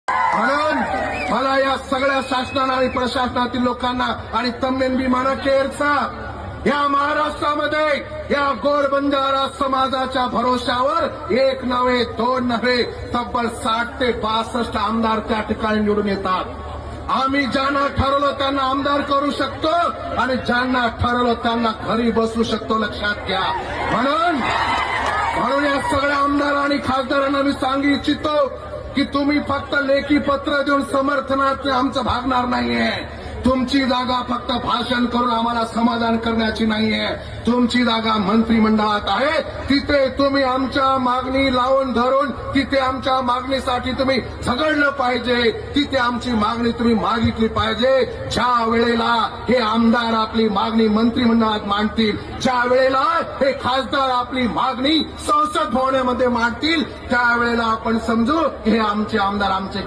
म्हणून मला या सगळ्या शासनाला आणि प्रशासनातील लोकांना आणि तम्मेन विमाना केअरचा या महाराष्ट्रामध्ये या गोरबंजारा समाजाच्या भरोशावर एक नव्हे दोन नव्हे तब्बल 60 ते 62 आमदार त्या ठिकाणी निवडून येतात. आम्ही ज्यांना ठरवलं त्यांना आमदार करू शकतो आणि ज्यांना ठरवलं त्यांना घरी बसवू शकतो, लक्षात घ्या. म्हणून या सगळ्या आमदार आणि खासदारांना मी सांगू इच्छितो की तुम्ही फक्त लेखी पत्र देऊन समर्थनात आमचं भागणार नाहीये. तुमची जागा फक्त भाषण करून आम्हाला समाधान करण्याची नाहीये. तुमची जागा मंत्रिमंडळात आहे. तिथे तुम्ही आमच्या मागणी लावून धरून तिथे आमच्या मागणीसाठी तुम्ही झगडलं पाहिजे. तिथे आमची मागणी तुम्ही मागितली पाहिजे. ज्या वेळेला हे आमदार आपली मागणी मंत्रिमंडळात मांडतील, ज्या वेळेला हे खासदार आपली मागणी संसद भवनामध्ये मांडतील, त्यावेळेला आपण समजू हे आमचे आमदार आमचे